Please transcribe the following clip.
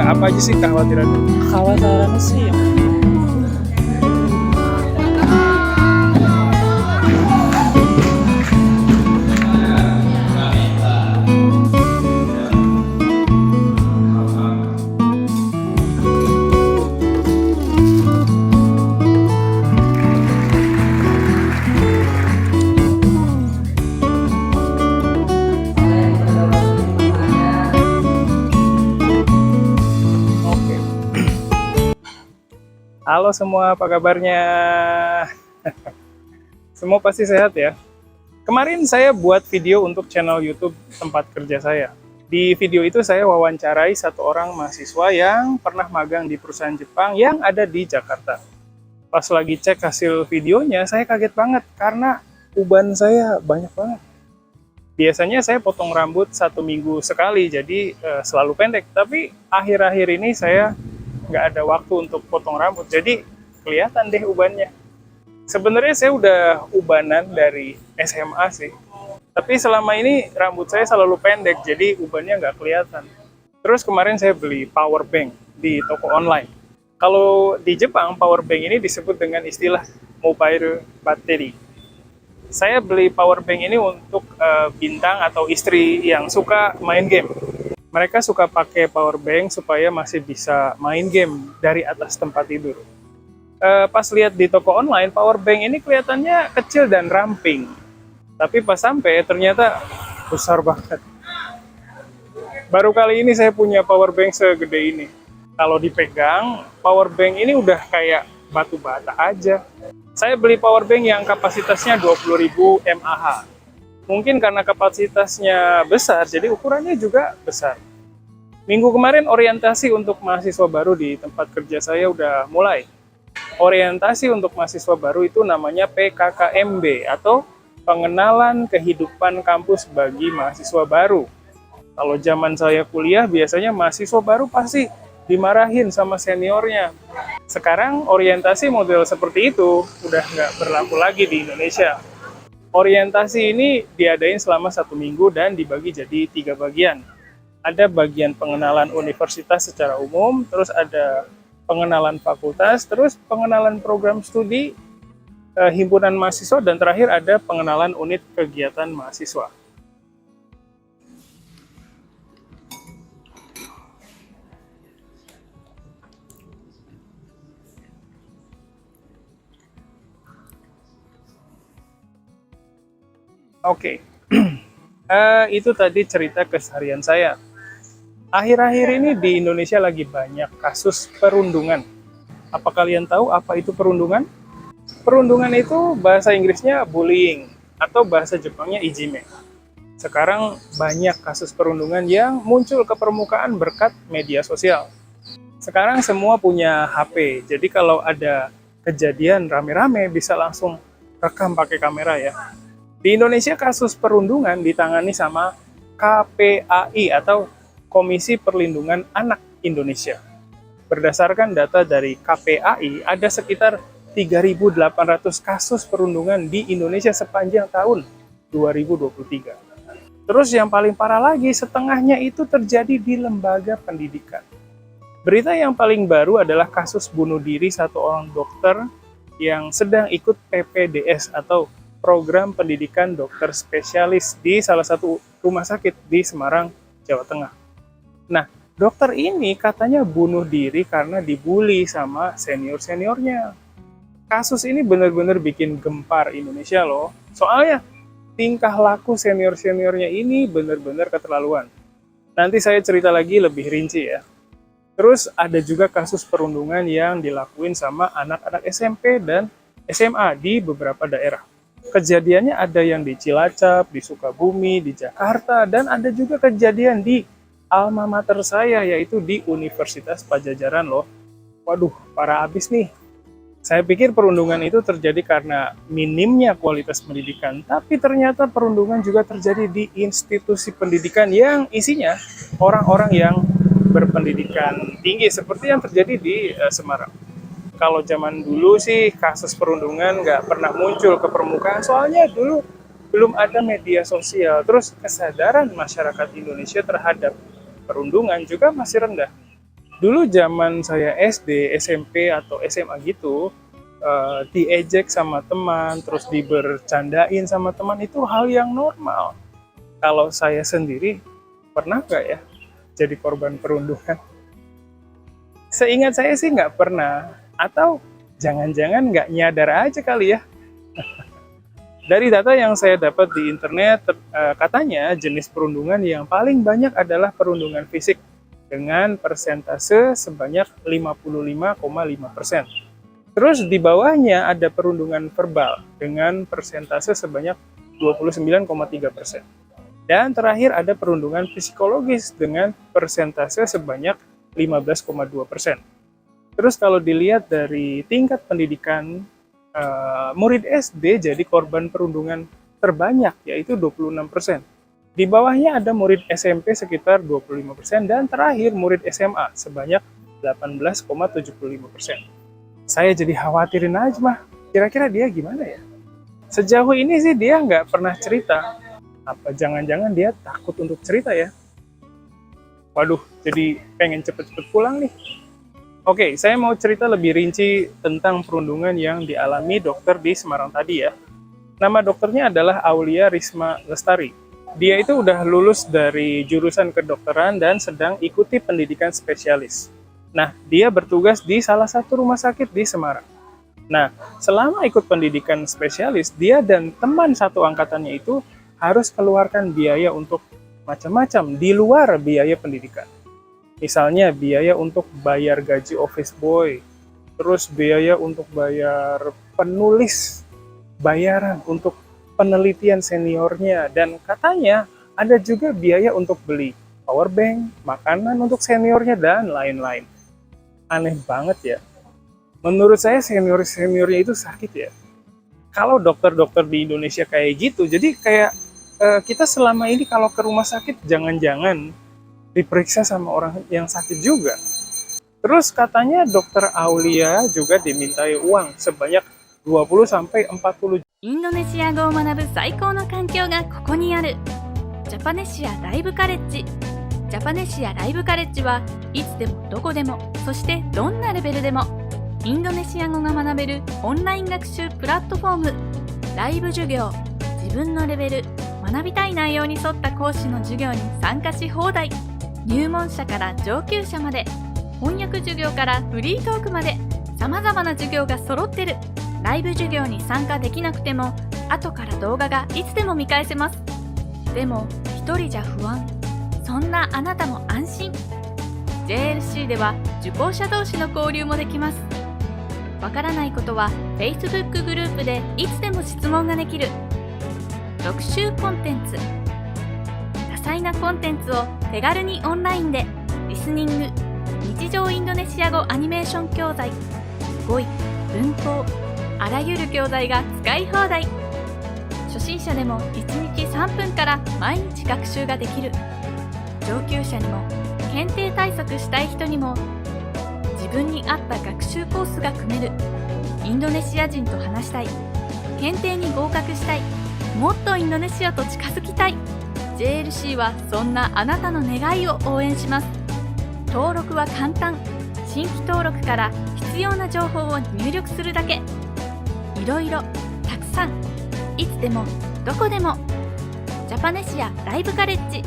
Apa aja sih kekhawatirannya? Kekhawatirannya sih Oke. Halo semua, apa kabarnya? Semua pasti sehat ya? Kemarin saya buat video untuk channel YouTube tempat kerja saya. Di video itu saya wawancarai satu orang mahasiswa yang pernah magang di perusahaan Jepang yang ada di Jakarta. Pas lagi cek hasil videonya, saya kaget banget karena uban saya banyak banget. Biasanya saya potong rambut 1 minggu sekali, jadi selalu pendek. Tapi akhir-akhir ini saya nggak ada waktu untuk potong rambut, jadi kelihatan deh ubannya. Sebenarnya saya udah ubanan dari SMA sih, tapi selama ini rambut saya selalu pendek, jadi ubannya nggak kelihatan. Terus kemarin saya beli power bank di toko online. Kalau di Jepang, power bank ini disebut dengan istilah mobile battery. Saya beli power bank ini untuk bintang atau istri yang suka main game. Mereka suka pakai power bank supaya masih bisa main game dari atas tempat tidur. Pas lihat di toko online, power bank ini kelihatannya kecil dan ramping. Tapi pas sampai ternyata besar banget. Baru kali ini saya punya power bank segede ini. Kalau dipegang, power bank ini udah kayak batu bata aja. Saya beli power bank yang kapasitasnya 20.000 mAh. Mungkin karena kapasitasnya besar, jadi ukurannya juga besar. Minggu kemarin orientasi untuk mahasiswa baru di tempat kerja saya udah mulai. Orientasi untuk mahasiswa baru itu namanya PKKMB atau Pengenalan Kehidupan Kampus bagi Mahasiswa Baru. Kalau zaman saya kuliah, biasanya mahasiswa baru pasti dimarahin sama seniornya. Sekarang orientasi model seperti itu udah nggak berlaku lagi di Indonesia. Orientasi ini diadain selama 1 minggu dan dibagi jadi 3 bagian. Ada bagian pengenalan universitas secara umum, terus ada pengenalan fakultas, terus pengenalan program studi, himpunan mahasiswa, dan terakhir ada pengenalan unit kegiatan mahasiswa. Oke. Itu tadi cerita keseharian saya. Akhir-akhir ini di Indonesia lagi banyak kasus perundungan. Apa kalian tahu apa itu perundungan? Perundungan itu bahasa Inggrisnya bullying atau bahasa Jepangnya ijime. Sekarang banyak kasus perundungan yang muncul ke permukaan berkat media sosial. Sekarang semua punya HP, jadi kalau ada kejadian rame-rame bisa langsung rekam pakai kamera ya. Di Indonesia kasus perundungan ditangani sama KPAI atau Komisi Perlindungan Anak Indonesia. Berdasarkan data dari KPAI, ada sekitar 3.800 kasus perundungan di Indonesia sepanjang tahun 2023. Terus yang paling parah lagi, setengahnya itu terjadi di lembaga pendidikan. Berita yang paling baru adalah kasus bunuh diri satu orang dokter yang sedang ikut PPDS atau Program Pendidikan Dokter Spesialis di salah satu rumah sakit di Semarang, Jawa Tengah. Nah, dokter ini katanya bunuh diri karena dibully sama senior-seniornya. Kasus ini benar-benar bikin gempar Indonesia loh. Soalnya tingkah laku senior-seniornya ini benar-benar keterlaluan. Nanti saya cerita lagi lebih rinci ya. Terus ada juga kasus perundungan yang dilakuin sama anak-anak SMP dan SMA di beberapa daerah. Kejadiannya ada yang di Cilacap, di Sukabumi, di Jakarta, dan ada juga kejadian di alma mater saya, yaitu di Universitas Padjadjaran loh. Waduh, parah abis nih. Saya pikir perundungan itu terjadi karena minimnya kualitas pendidikan, tapi ternyata perundungan juga terjadi di institusi pendidikan yang isinya orang-orang yang berpendidikan tinggi, seperti yang terjadi di Semarang. Kalau zaman dulu sih kasus perundungan nggak pernah muncul ke permukaan, soalnya dulu belum ada media sosial, terus kesadaran masyarakat Indonesia terhadap perundungan juga masih rendah. Dulu zaman saya SD, SMP, atau SMA gitu, diejek sama teman, terus dibercandain sama teman, itu hal yang normal. Kalau saya sendiri, pernah nggak ya jadi korban perundungan? Seingat saya sih nggak pernah, atau jangan-jangan nggak nyadar aja kali ya. Dari data yang saya dapat di internet, katanya jenis perundungan yang paling banyak adalah perundungan fisik dengan persentase sebanyak 55,5%. Terus di bawahnya ada perundungan verbal dengan persentase sebanyak 29,3%. Dan terakhir ada perundungan psikologis dengan persentase sebanyak 15,2%. Terus kalau dilihat dari tingkat pendidikan, murid SD jadi korban perundungan terbanyak, yaitu 26%. Di bawahnya ada murid SMP sekitar 25%, dan terakhir murid SMA sebanyak 18,75%. Saya jadi khawatirin Najmah, kira-kira dia gimana ya? Sejauh ini sih dia nggak pernah cerita. Apa jangan-jangan dia takut untuk cerita ya? Waduh, jadi pengen cepet-cepet pulang nih. Oke, saya mau cerita lebih rinci tentang perundungan yang dialami dokter di Semarang tadi ya. Nama dokternya adalah Aulia Risma Lestari. Dia itu udah lulus dari jurusan kedokteran dan sedang ikuti pendidikan spesialis. Nah, dia bertugas di salah satu rumah sakit di Semarang. Nah, selama ikut pendidikan spesialis, dia dan teman satu angkatannya itu harus keluarkan biaya untuk macam-macam di luar biaya pendidikan. Misalnya biaya untuk bayar gaji office boy, terus biaya untuk bayar penulis, bayaran untuk penelitian seniornya, dan katanya ada juga biaya untuk beli power bank, makanan untuk seniornya, dan lain-lain. Aneh banget ya. Menurut saya seniornya itu sakit ya. Kalau dokter-dokter di Indonesia kayak gitu, jadi kayak kita selama ini kalau ke rumah sakit jangan-jangan diperiksa sama orang yang sakit juga. Terus katanya dokter Aulia juga dimintai uang sebanyak 20 sampai 40 juta. インドネシア語を学ぶ最高の環境がここにある。ジャパネシアライブカレッジ。ジャパネシアライブカレッジはいつでもどこでも、そしてどんなレベルでもインドネシア語が学べるオンライン学習プラットフォーム。ライブ授業、自分のレベル、学びたい内容に沿った講師の授業に参加し放題。入門者から上級者まで、翻訳授業からフリートークまで様々な授業が揃ってる。ライブ授業に参加できなくても後から動画がいつでも見返せます。でも一人じゃ不安、そんなあなたも安心。 JLC では受講者同士の交流もできます。わからないことは Facebook グループでいつでも質問ができる。学習コンテンツ、多彩なコンテンツを手軽にオンラインでリスニング、日常インドネシア語アニメーション教材、語彙、文法、あらゆる教材が使い放題。初心者でも1日3分から毎日学習ができる。上級者にも検定対策したい人にも自分に合った学習コースが組める。インドネシア人と話したい、検定に合格したい、もっとインドネシアと近づきたい。 JLC はそんなあなたの願いを応援します。登録は簡単。新規登録から必要な情報を入力するだけ。いろいろたくさん、いつでもどこでも。ジャパネシアライブカレッジ。